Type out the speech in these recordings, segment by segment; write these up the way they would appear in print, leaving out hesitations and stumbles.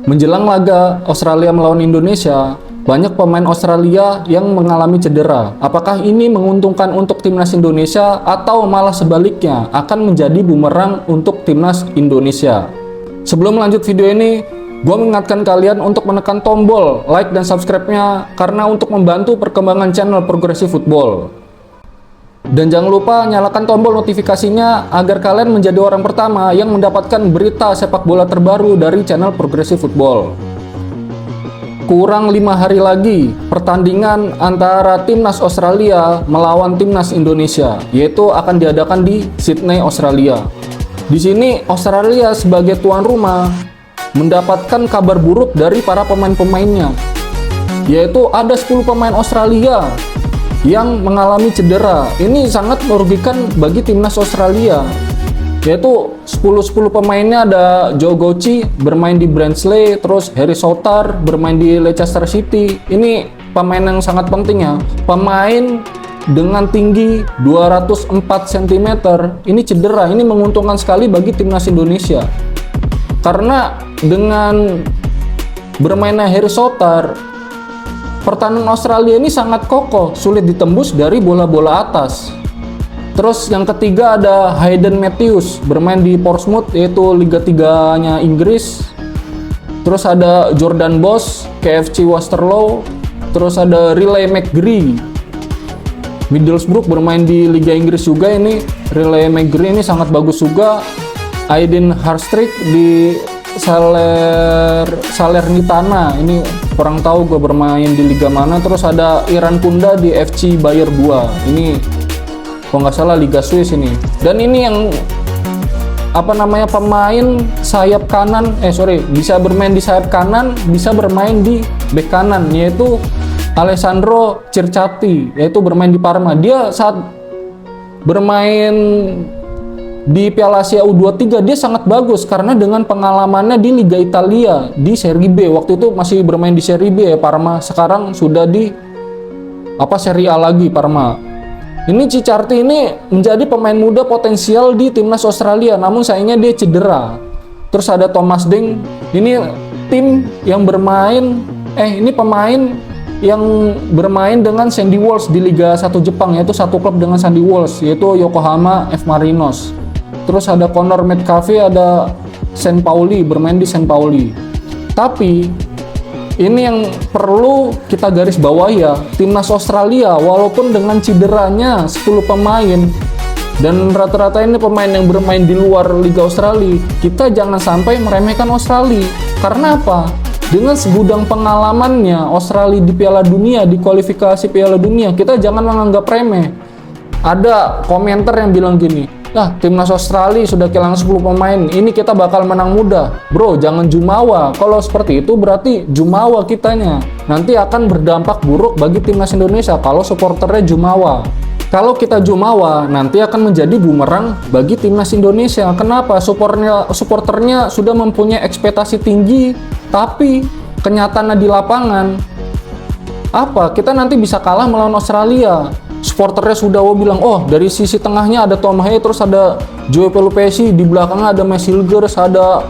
Menjelang laga Australia melawan Indonesia, banyak pemain Australia yang mengalami cedera. Apakah ini menguntungkan untuk timnas Indonesia atau malah sebaliknya akan menjadi bumerang untuk timnas Indonesia? Sebelum lanjut video ini, gue mengingatkan kalian untuk menekan tombol like dan subscribe-nya karena untuk membantu perkembangan channel Progressive Football. Dan jangan lupa nyalakan tombol notifikasinya agar kalian menjadi orang pertama yang mendapatkan berita sepak bola terbaru dari channel Progressive Football. Kurang 5 hari lagi pertandingan antara timnas Australia melawan timnas Indonesia, yaitu akan diadakan di Sydney, Australia. Di sini Australia sebagai tuan rumah mendapatkan kabar buruk dari para pemain-pemainnya, yaitu ada 10 pemain Australia yang mengalami cedera. Ini sangat merugikan bagi timnas Australia, yaitu 10 pemainnya ada Joe Gauci bermain di Barnsley, terus Harry Souttar bermain di Leicester City. Ini pemain yang sangat penting ya, pemain dengan tinggi 204 cm ini cedera. Ini menguntungkan sekali bagi timnas Indonesia karena dengan bermainnya Harry Souttar, pertahanan Australia ini sangat kokoh, sulit ditembus dari bola-bola atas. Terus yang ketiga ada Hayden Matthews bermain di Portsmouth, yaitu Liga 3-nya Inggris. Terus ada Jordan Boss, KFC Westerlo. Terus ada Riley McGree, Middlesbrough bermain di Liga Inggris juga. Ini Riley McGree ini sangat bagus juga. Aiden Harstreak di Salernitana, ini kurang tahu gue bermain di liga mana. Terus ada Iran Kunda di FC Bayer Bua, ini kalau nggak salah Liga Swiss ini. Dan ini yang pemain sayap kanan, bisa bermain di sayap kanan, bisa bermain di bek kanan, yaitu Alessandro Circati, yaitu bermain di Parma. Dia saat bermain di Piala Asia U23 dia sangat bagus karena dengan pengalamannya di Liga Italia di Serie B. Waktu itu masih bermain di Serie B ya Parma, sekarang sudah di Serie A lagi Parma. Ini Circati ini menjadi pemain muda potensial di timnas Australia, namun sayangnya dia cedera. Terus ada Thomas Deng, ini tim yang bermain ini pemain yang bermain dengan Sandy Walsh di Liga 1 Jepang, yaitu satu klub dengan Sandy Walsh, yaitu Yokohama F. Marinos. Terus ada Connor Metcalfe, ada Saint Pauli, bermain di Saint Pauli. Tapi ini yang perlu kita garis bawahi ya, timnas Australia walaupun dengan cederanya 10 pemain dan rata-rata ini pemain yang bermain di luar Liga Australia, kita jangan sampai meremehkan Australia. Karena apa? Dengan segudang pengalamannya Australia di Piala Dunia, di kualifikasi Piala Dunia, kita jangan menganggap remeh. Ada komentar yang bilang gini, timnas Australia sudah kehilangan 10 pemain, ini kita bakal menang mudah. Bro, jangan jumawa. Kalau seperti itu berarti jumawa kitanya. Nanti akan berdampak buruk bagi timnas Indonesia kalau supporternya jumawa. Kalau kita jumawa, nanti akan menjadi bumerang bagi timnas Indonesia. Kenapa? Supporternya sudah mempunyai ekspektasi tinggi, tapi kenyataannya di lapangan kita nanti bisa kalah melawan Australia. Supporternya sudah bilang, dari sisi tengahnya ada Tom Hay, terus ada Joe Pelupesi, di belakangnya ada Max Hilgers, ada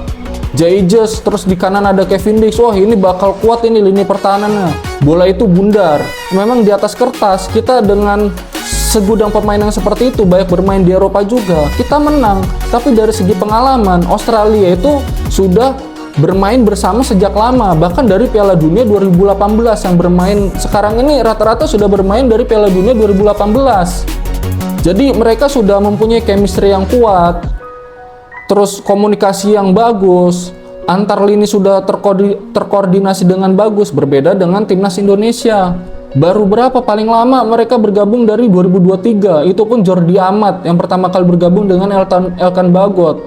Jaeges, terus di kanan ada Kevin Dix. Ini bakal kuat ini lini pertahanannya. Bola itu bundar. Memang di atas kertas kita dengan segudang pemain yang seperti itu, baik bermain di Eropa juga, kita menang. Tapi dari segi pengalaman, Australia itu sudah bermain bersama sejak lama, bahkan dari Piala Dunia 2018 yang bermain sekarang ini rata-rata sudah bermain dari Piala Dunia 2018. Jadi mereka sudah mempunyai chemistry yang kuat, terus komunikasi yang bagus, antar lini sudah terkoordinasi dengan bagus, berbeda dengan timnas Indonesia. Baru berapa paling lama mereka bergabung dari 2023, itu pun Jordi Amat yang pertama kali bergabung dengan Elkan Bagot.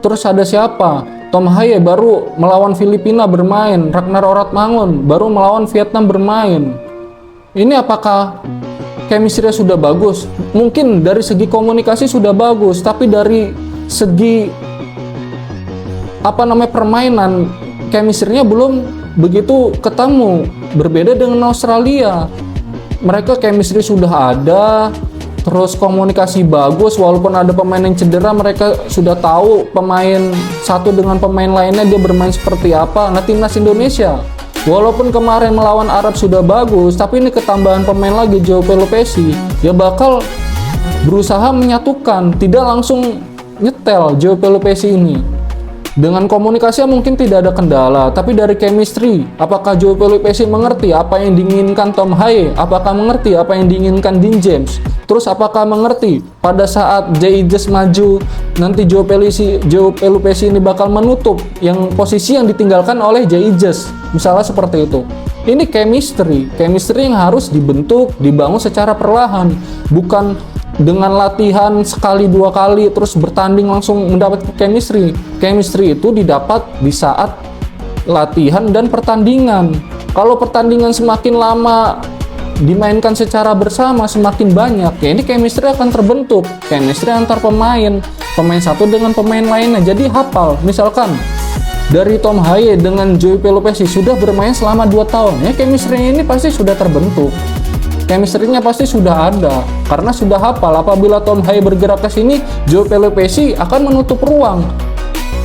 Terus ada siapa? Tom Haye baru melawan Filipina bermain, Ragnar Oratmangun baru melawan Vietnam bermain. Ini apakah chemistry sudah bagus? Mungkin dari segi komunikasi sudah bagus, tapi dari segi permainan, chemistry-nya belum begitu ketemu. Berbeda dengan Australia, mereka chemistry sudah ada, Terus komunikasi bagus, walaupun ada pemain yang cedera, mereka sudah tahu pemain satu dengan pemain lainnya dia bermain seperti apa. Nah, timnas Indonesia walaupun kemarin melawan Arab sudah bagus, tapi ini ketambahan pemain lagi, João Pelupessy, dia bakal berusaha menyatukan, tidak langsung nyetel João Pelupessy ini. Dengan komunikasi mungkin tidak ada kendala, tapi dari chemistry, apakah João Pelupessy mengerti apa yang diinginkan Tom Haye? Apakah mengerti apa yang diinginkan Dean James? Terus apakah mengerti pada saat Jay-Ejes maju, nanti João Pelupessy ini bakal menutup yang posisi yang ditinggalkan oleh Jay-Ejes? Misalnya seperti itu. Ini chemistry yang harus dibentuk, dibangun secara perlahan, bukan dengan latihan sekali dua kali terus bertanding langsung mendapat chemistry. Chemistry itu didapat di saat latihan dan pertandingan. Kalau pertandingan semakin lama dimainkan secara bersama, semakin banyak, ya ini chemistry akan terbentuk. Chemistry antar pemain satu dengan pemain lainnya. Jadi hafal, misalkan dari Tom Haye dengan João Pelupessy sudah bermain selama 2 tahun, ya chemistry ini pasti sudah terbentuk. Chemistry-nya pasti sudah ada karena sudah hafal. Apabila Tom Haye bergerak ke sini, João Pelupessy akan menutup ruang.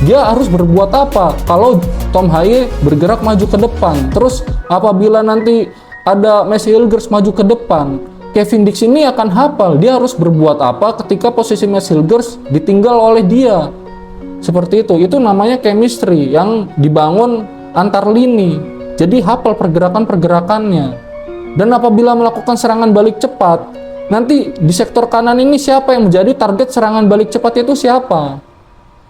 Dia harus berbuat apa kalau Tom Haye bergerak maju ke depan. Terus apabila nanti ada Messi Hilgers maju ke depan, Kevin Dix ini akan hafal dia harus berbuat apa ketika posisi Messi Hilgers ditinggal oleh dia. Seperti itu. Itu namanya chemistry yang dibangun antar lini. Jadi hafal pergerakan-pergerakannya. Dan apabila melakukan serangan balik cepat, nanti di sektor kanan ini siapa yang menjadi target serangan balik cepat itu siapa?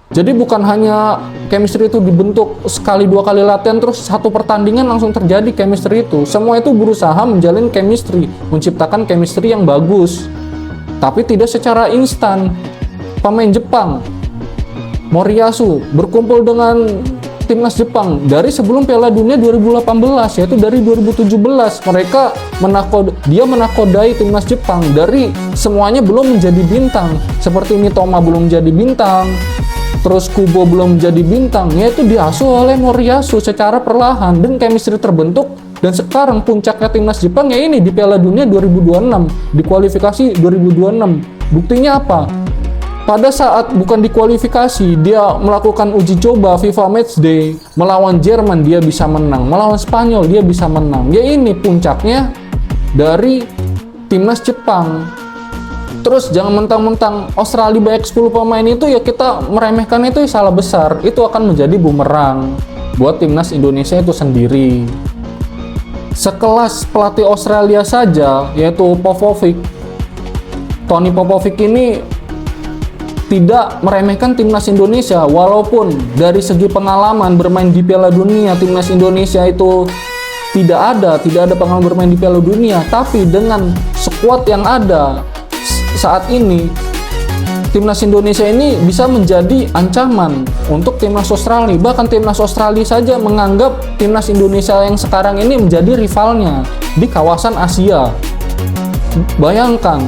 Jadi bukan hanya chemistry itu dibentuk sekali 2 kali latihan terus satu pertandingan langsung terjadi chemistry itu. Semua itu berusaha menjalin chemistry, menciptakan chemistry yang bagus. Tapi tidak secara instan. Pemain Jepang, Moriyasu, berkumpul dengan timnas Jepang dari sebelum Piala Dunia 2018, yaitu dari 2017 dia menakodai timnas Jepang dari semuanya belum menjadi bintang, seperti Mitoma belum menjadi bintang, terus Kubo belum menjadi bintang, yaitu diasuh oleh Moriyasu secara perlahan dan chemistry terbentuk. Dan sekarang puncaknya timnas Jepang ya ini di Piala Dunia 2026, di kualifikasi 2026. Buktinya apa? Pada saat bukan di kualifikasi, dia melakukan uji coba FIFA Matchday, melawan Jerman dia bisa menang, melawan Spanyol dia bisa menang. Ya ini puncaknya dari timnas Jepang. Terus jangan mentang-mentang Australia banyak 10 pemain itu ya kita meremehkan, itu salah besar. Itu akan menjadi bumerang buat timnas Indonesia itu sendiri. Sekelas pelatih Australia saja, yaitu Tony Popovic ini tidak meremehkan timnas Indonesia, walaupun dari segi pengalaman bermain di Piala Dunia timnas Indonesia itu tidak ada pengalaman bermain di Piala Dunia, tapi dengan skuad yang ada saat ini timnas Indonesia ini bisa menjadi ancaman untuk timnas Australia. Bahkan timnas Australia saja menganggap timnas Indonesia yang sekarang ini menjadi rivalnya di kawasan Asia. Bayangkan,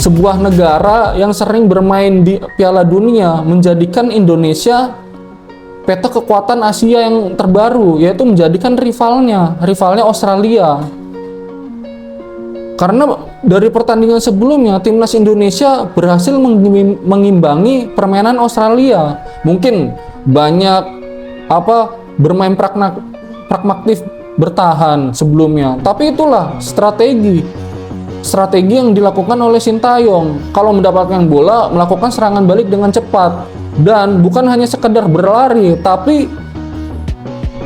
sebuah negara yang sering bermain di Piala Dunia menjadikan Indonesia peta kekuatan Asia yang terbaru, yaitu menjadikan rivalnya Australia. Karena dari pertandingan sebelumnya timnas Indonesia berhasil mengimbangi permainan Australia. Mungkin banyak bermain pragmatis bertahan sebelumnya, tapi itulah strategi yang dilakukan oleh Sintayong. Kalau mendapatkan bola, melakukan serangan balik dengan cepat. Dan bukan hanya sekedar berlari, tapi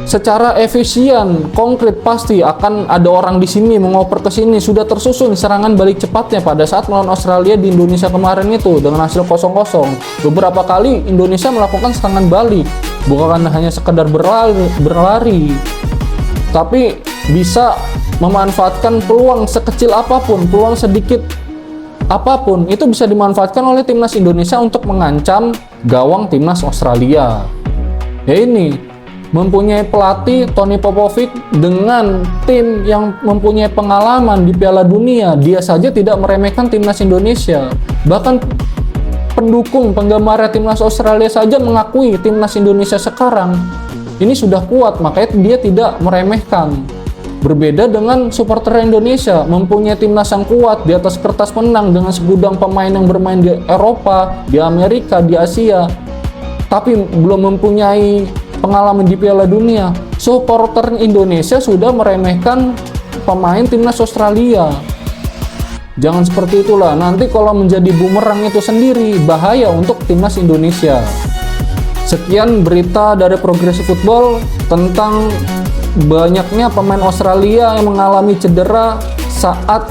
secara efisien, konkret, pasti akan ada orang di sini mengoper ke sini. Sudah tersusun serangan balik cepatnya pada saat melawan Australia di Indonesia kemarin itu dengan hasil 0-0. Beberapa kali Indonesia melakukan serangan balik, bukan hanya sekedar berlari, tapi bisa memanfaatkan peluang sekecil apapun, peluang sedikit apapun, itu bisa dimanfaatkan oleh timnas Indonesia untuk mengancam gawang timnas Australia. Ya ini, mempunyai pelatih Tony Popovic dengan tim yang mempunyai pengalaman di Piala Dunia, dia saja tidak meremehkan timnas Indonesia. Bahkan pendukung penggemar timnas Australia saja mengakui timnas Indonesia sekarang ini sudah kuat, makanya dia tidak meremehkan. Berbeda dengan supporter Indonesia, mempunyai timnas yang kuat, di atas kertas menang dengan segudang pemain yang bermain di Eropa, di Amerika, di Asia, tapi belum mempunyai pengalaman di Piala Dunia. Supporter Indonesia sudah meremehkan pemain timnas Australia. Jangan seperti itulah, nanti kalau menjadi bumerang itu sendiri, bahaya untuk timnas Indonesia. Sekian berita dari Progresi Football tentang banyaknya pemain Australia yang mengalami cedera saat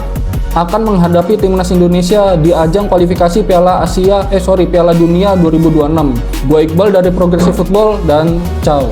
akan menghadapi timnas Indonesia di ajang kualifikasi Piala Dunia 2026. Gue Iqbal dari Progresi Football dan ciao.